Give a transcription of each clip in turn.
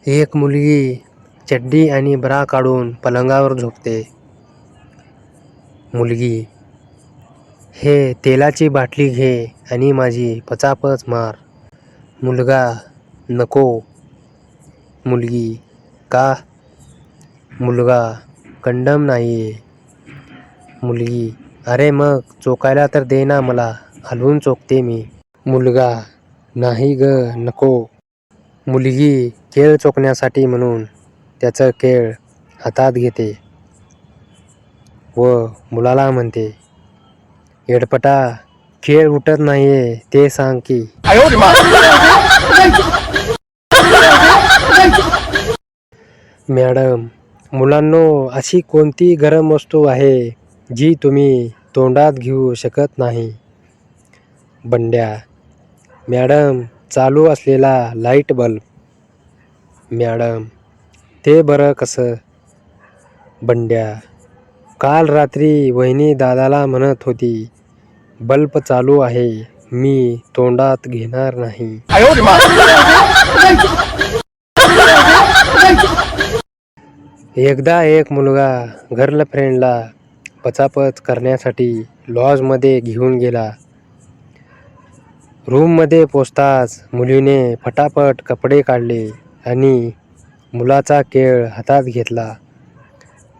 एक मुलगी चड्डी आणि ब्रा काढून पलंगावर झोपते. मुलगी: हे तेलाची बाटली घे आणि माझी पचापच मार. मुलगा: नको. मुलगी: का? मुलगा: कंडम नाहीये. मुलगी: अरे मग चोकायला तर दे ना मला, हलवून चोखते मी. मुलगा: नाही ग, नको. मुलगी केळ चोखण्यासाठी म्हणून त्याचं केळ हातात घेते व मुलाला म्हणते, येडपटा, केळ उठत नाहीये ते सांग की. मॅडम: मुलांनो, अशी कोणती गरम वस्तू आहे जी तुम्ही तोंडात घेऊ शकत नाही? बंड्या: मॅडम, चालू असलेला लाईट बल्ब. मॅडम: ते बरं कसं? बंड्या: काल रात्री वहिनी दादाला म्हणत होती, बल्ब चालू आहे, मी तोंडात घेणार नाही. एकदा एक मुलगा गर्लफ्रेंडला पचापच करण्यासाठी लॉजमध्ये घेऊन गेला. रूममध्ये पोचताच मुलीने फटाफट कपडे काढले आणि मुलाचा केळ हातात घेतला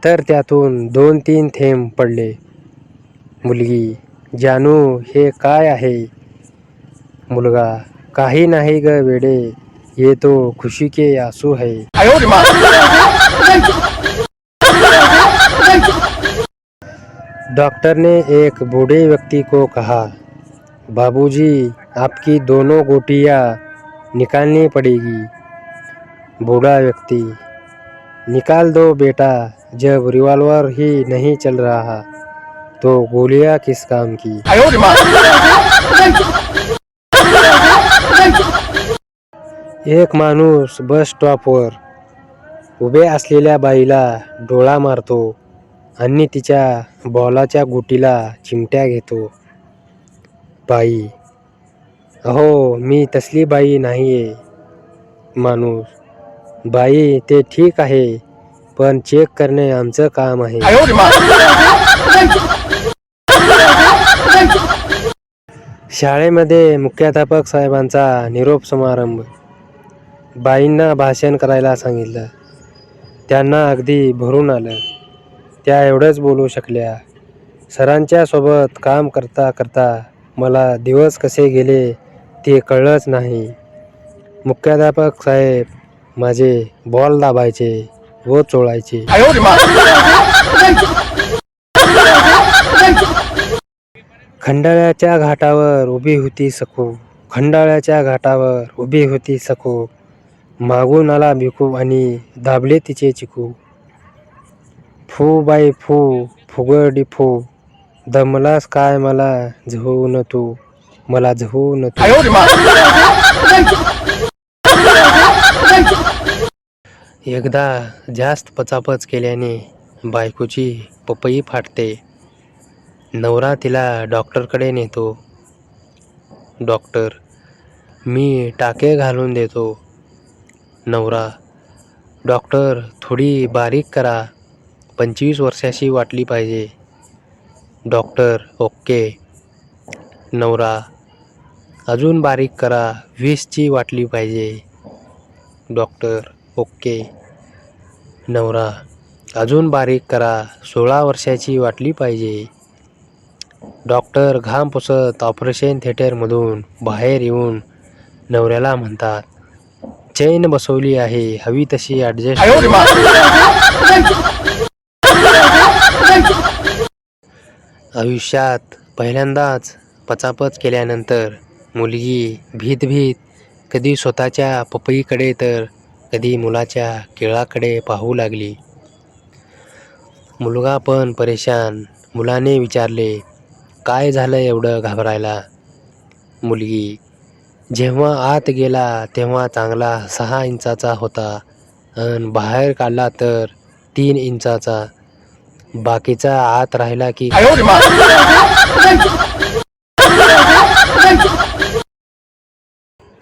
तर त्यातून 2-3 थेंब पडले. मुलगी: जानू, हे काय आहे? मुलगा: काही नाही ग वेडे, ये तो खुशी के आंसू है. डॉक्टर ने एक बूढ़े व्यक्ति को कहा, बाबूजी, आपकी दोनों गोटियां निकालनी पड़ेगी. बूढ़ा व्यक्ति: निकाल दो बेटा, जब रिवॉल्वर ही नहीं चल रहा तो गोलियां किस काम की. एक माणूस बस स्टॉपवर उभे असलेल्या बाईला डोळा मारतो आणि तिच्या बॉलाच्या गुटीला चिमट्या घेतो. बाई: अहो, मी तसली बाई नाहीये. माणूस: बाई, ते ठीक आहे, पण चेक करणे आमचं काम आहे. शाळेमध्ये मुख्याध्यापक साहेबांचा निरोप समारंभ. बाईंना भाषण करायला सांगितलं. त्यांना अगदी भरून आलं. त्या एवढंच बोलू शकल्या, सरांच्या सोबत काम करता करता मला दिवस कसे गेले ते कळलंच नाही. मुख्याध्यापक साहेब माझे बॉल दाबायचे व चोळायचे. खंडाळ्याच्या घाटावर उभी होती सखू. खंडाळ्याच्या घाटावर उभी होती सखू. मागून आला भिकू आणि दाबले तिचे चिकू. फू बाई फू, फुगडी फू, दमलास काय मला झवून तू, मला झवून तू. एकदा जास्त पचापच केल्याने बायकोची पपई फाटते. नवरा तिला डॉक्टरकडे नेतो. डॉक्टर: मी टाके घालून देतो. नवरा: डॉक्टर, थोडी बारीक करा, 25 वर्षाची वाटली पाहिजे. Doctor: okay. नवरा: अजून बारीक करा, 20ची वाटली पाहिजे. Doctor: okay. नवरा: अजून बारीक करा, 16 वर्षाची वाटली पाहिजे. डॉक्टर घाम पुसत ऑपरेशन थिएटरमधून बाहेर येऊन नवऱ्याला म्हणतात, चैन बसवली आहे, हवी तशी ॲडजस्ट. आयुष्यात पहिल्यांदाच पचापच केल्यानंतर मुलगी भीत कधी स्वतःच्या पपईकडे तर कधी मुलाच्या केळाकडे पाहू लागली. मुलगा पण परेशान. मुलाने विचारले, काय झालं एवढं घाबरायला? मुलगी: जेव्हा आत गेला तेव्हा चांगला 6 इंचाचा होता अन बाहेर काढला तर 3 इंचाचा. बाकीचा आत राहिला की.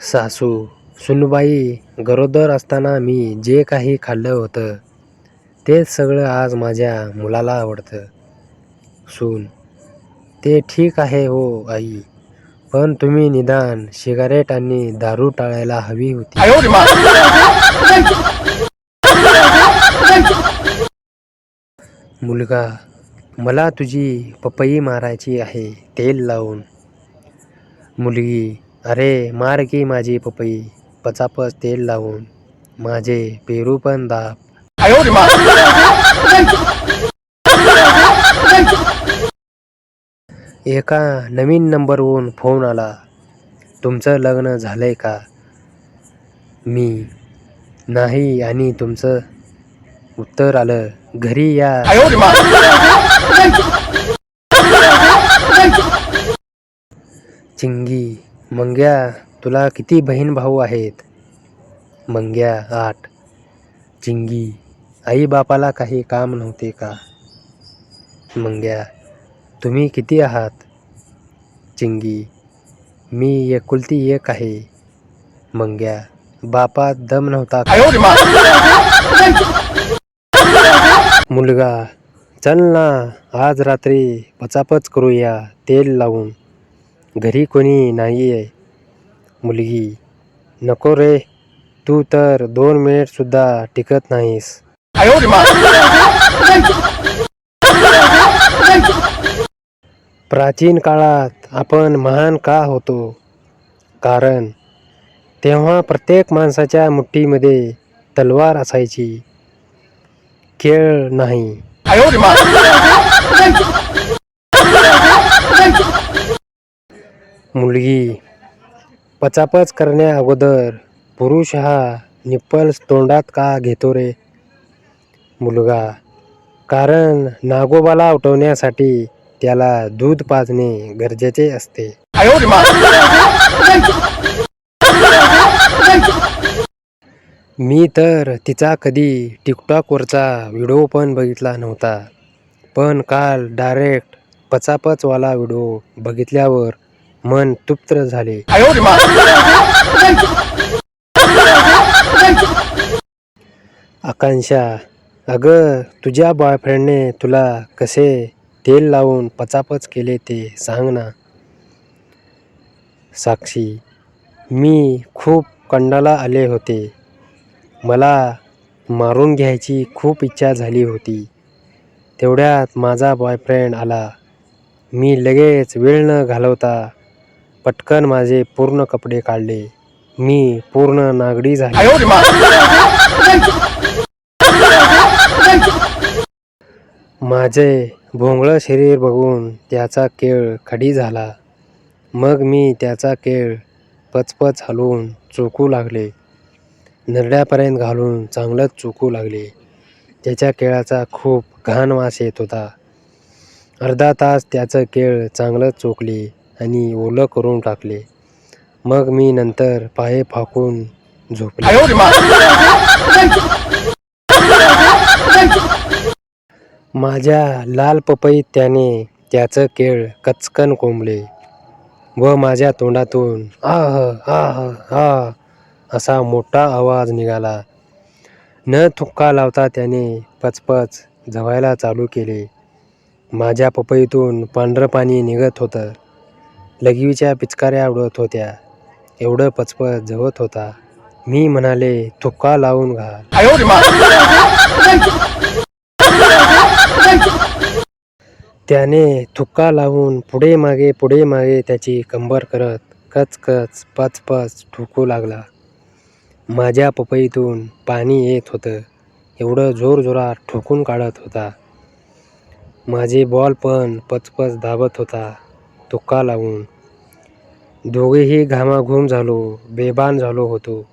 सासू: सुनबाई, गरोदर असताना मी जे काही खाल्लं होतं तेच सगळं आज माझ्या मुलाला आवडतं. सून: ते ठीक आहे हो आई, पण तुम्ही निदान सिगारेट आणि दारू टाळायला हवी होती. मुलगा: मला तुझी पपई मारायची आहे तेल लावून. मुलगी: अरे मार की माझी पपई पचापच तेल लावून, माझे पेरू पण दाब. एका नवीन नंबरवरून फोन आला. तुमचं लग्न झालंय का? मी: नाही. आणि तुमचं? उत्तर आलं, घरी या. चिंगी: मंग्या, तुला किती बहीण भाऊ आहेत? मंग्या: 8. चिंगी: आई बापाला काही काम नव्हते का? मंग्या: तुम्ही किती आहात? चिंगी: मी एकुलती एक आहे. मंग्या: बापात दम नव्हता का? मुलगा: चल ना, आज रात्री पचापच करूया तेल लावून, घरी कोणी नाहीये. मुलगी: नको रे, तू तर 2 मिनिट सुद्धा टिकत नाहीस. प्राचीन काळात आपण महान का होतो? कारण तेव्हा प्रत्येक माणसाच्या मुठीमध्ये तलवार असायची, खेळ नाही. मुलगी: पचापच करण्या अगोदर पुरुष हा निप्पल्स तोंडात का घेतो रे? मुलगा: कारण नागोबाला उठवण्यासाठी त्याला दूध पाजणे गरजेचे असते. मी तर तिचा कधी टिकटॉकवरचा व्हिडिओ पण बघितला नव्हता, पण काल डायरेक्ट पचापचवाला व्हिडिओ बघितल्यावर मन तृप्त झाले. आकांक्षा: अगं, तुझ्या बॉयफ्रेंडने तुला कसे तेल लावून पचापच केले ते सांग ना. साक्षी: मी खूप कंडाला आले होते. मला मारून घ्यायची खूप इच्छा झाली होती. तेवढ्यात माझा बॉयफ्रेंड आला. मी लगेच वेळ न घालवता पटकन माझे पूर्ण कपडे काढले. मी पूर्ण नागडी झाले. माझे भोंगळं शरीर बघून त्याचा केळ खडी झाला. मग मी त्याचा केळ पचपच हलवून चोखू लागले. नरड्यापर्यंत घालून चांगलंच चोखू लागले. त्याच्या केळाचा खूप घाण वास येत होता. अर्धा तास त्याचं केळ चांगलंच चोखले आणि ओलं करून टाकले. मग मी नंतर पाय फाकून झोपले. माझ्या लाल पपईत त्याने त्याचं केळ कचकन कोंबले व माझ्या तोंडातून आह आह आह असा मोठा आवाज निघाला. न थुक्का लावता त्याने पचपच झवायला चालू केले. माझ्या पपईतून पांढरं पाणी निघत होतं. लघवीच्या पिचकाऱ्या उडत होत्या. एवढं पचपच झवत होता. मी म्हणाले, थुक्का लावून घाल. त्याने थुक्का लावून पुढे मागे त्याची कंबर करत कचकच पचपच ठोकू लागला. माझ्या पपईतून पाणी येत होतं. एवढं जोरजोरात ठोकून काढत होता. माझे बॉल पण पचपच दाबत होता थुक्का लावून. दोघेही घामाघूम झालो, बेभान झालो होतो.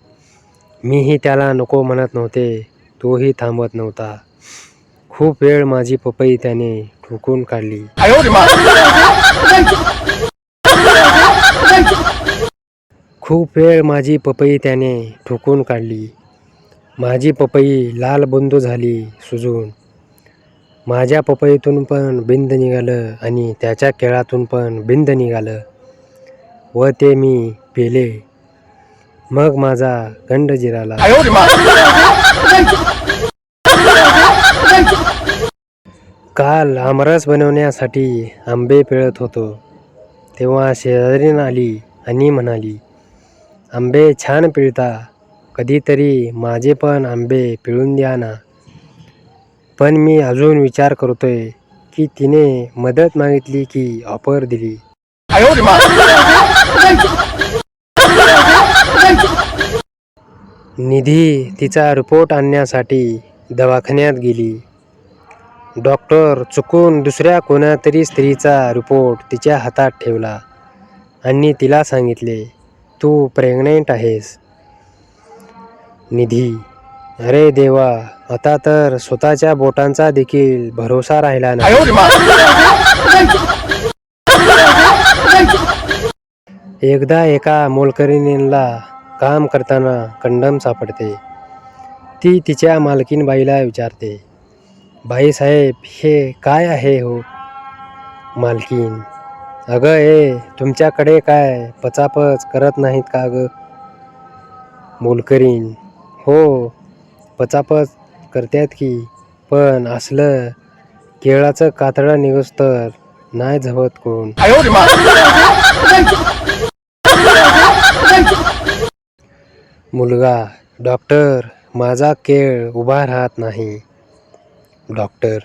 मीही त्याला नको म्हणत नव्हते, तोही थांबत नव्हता. खूप वेळ माझी पपई त्याने ठोकून काढली. खूप वेळ माझी पपई त्याने ठोकून काढली. माझी पपई लाल बुंदू झाली सुजून. माझ्या पपईतून पण बिंद निघालं आणि त्याच्या केळातून पण बिंद निघालं व ते मी पेले. मग माझा गंड जिराला. काल आमरस बनवण्यासाठी आंबे पिळत होतो तेव्हा शेजारीण आली आणि म्हणाली, आंबे छान पिळता, कधीतरी माझे पण आंबे पिळून द्या ना. पण मी अजून विचार करतोय की तिने मदत मागितली की ऑफर दिली. निधी तिचा रिपोर्ट आणण्यासाठी दवाखान्यात गेली. डॉक्टर चुकून दुसऱ्या कोणातरी स्त्रीचा रिपोर्ट तिच्या हातात ठेवला आणि तिला सांगितले, तू प्रेग्नेंट आहेस. निधी, अरे देवा, आता तर स्वतःच्या बोटांचा देखील भरोसा राहिला नाही. एकदा एका मोलकरीणीला काम करताना कंडम सापडते. ती तिच्या मालकीनबाईला विचारते, बाईसाहेब, हे काय आहे हो? मालकीन, अगं हे तुमच्याकडे काय पचापच करत नाहीत का ग? मोलकरीण, हो पचापच करतात की, पण असलं केळाचं कातडं निघस तर नाही झवत कोण. मुलगा, डॉक्टर, माझा केळ उभा राहत नाही. डॉक्टर,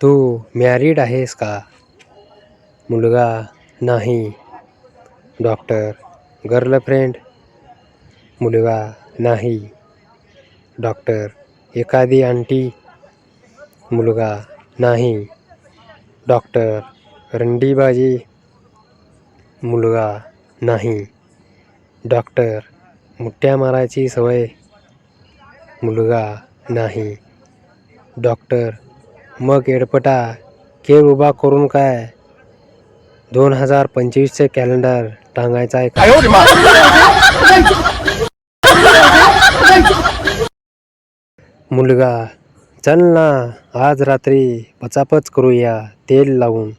तू मॅरिड आहेस का? मुलगा, नाही. Doctor, girlfriend? मुलगा, नाही. डॉक्टर, एखादी आंटी? मुलगा, नाही. डॉक्टर, रंडीबाजी? मुलगा, नाही. डॉक्टर, मुठ्या मारायची सवय? मुलगा, नाही. डॉक्टर, मग एडपटा केळ उभा करून काय 2025चं कॅलेंडर टांगायचं आहे का? मुलगा, चल ना, आज रात्री पचापच करूया तेल लावून,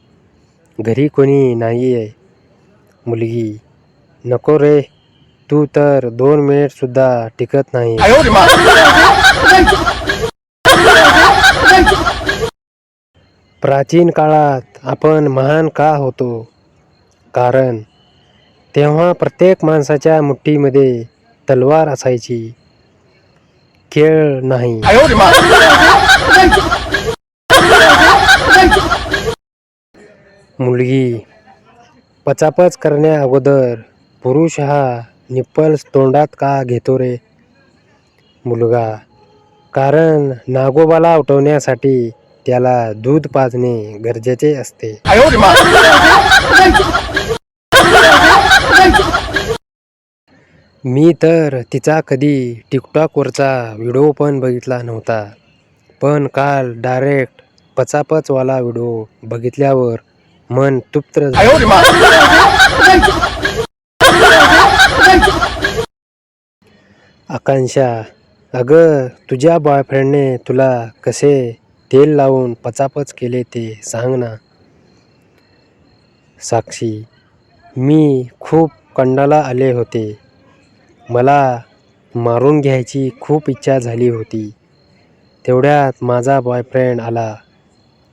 घरी कोणी नाही आहे. मुलगी, नको रे, तू तर 2 मिनिटसुद्धा टिकत नाही. प्राचीन काळात आपण महान का होतो? कारण तेव्हा प्रत्येक माणसाच्या मुठीमध्ये तलवार असायची, केळ नाही. मुलगी, पचापच करण्या अगोदर पुरुष हा निप्पल्स तोंडात का घेतो रे? मुलगा, कारण नागोबाला उठवण्यासाठी त्याला दूध पाजणे गरजेचे असते. मी तर तिचा कधी टिकटॉकवरचा व्हिडिओ पण बघितला नव्हता, पण काल डायरेक्ट पचापचवाला व्हिडिओ बघितल्यावर मन तृप्त झालं. आकांक्षा, अगं तुझ्या बॉयफ्रेंडने तुला कसे तेल लावून पचापच केले ते सांग ना. साक्षी, मी खूप कंडाला आले होते. मला मारून घ्यायची खूप इच्छा झाली होती. तेवढ्यात माझा बॉयफ्रेंड आला.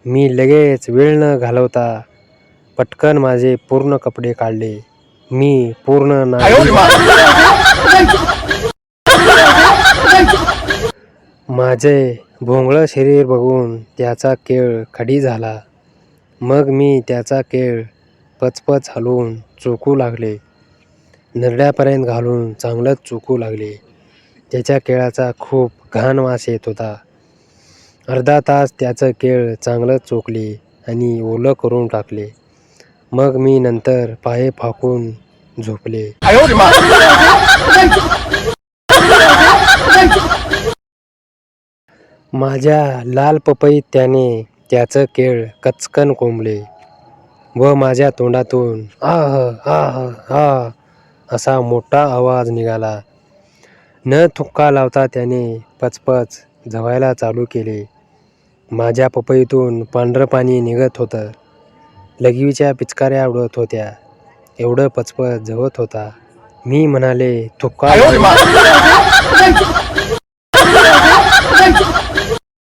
मी लगेच वेळ न घालवता पटकन माझे पूर्ण कपडे काढले. मी पूर्ण माझे भोंगळं शरीर बघून त्याचा केळ खडी झाला. मग मी त्याचा केळ पचपच हलवून चोखू लागले. नरड्यापर्यंत घालून चांगलंच चोखू लागले. त्याच्या केळाचा खूप घाण वास येत होता. अर्धा तास त्याचं केळ चांगलंच चोखले आणि ओलं करून टाकले. मग मी नंतर पाय फाकून झोपले. माझ्या लाल पपईत त्याने त्याचं केळ कचकन कोंबले व माझ्या तोंडातून आह आह आह असा मोठा आवाज निघाला. न थुक्का लावता त्याने पचपच झवायला चालू केले. माझ्या पपईतून पांढरं पाणी निघत होतं. लघवीच्या पिचकाऱ्या उडत होत्या. एवढं पचपच झवत होता. मी म्हणाले, तू का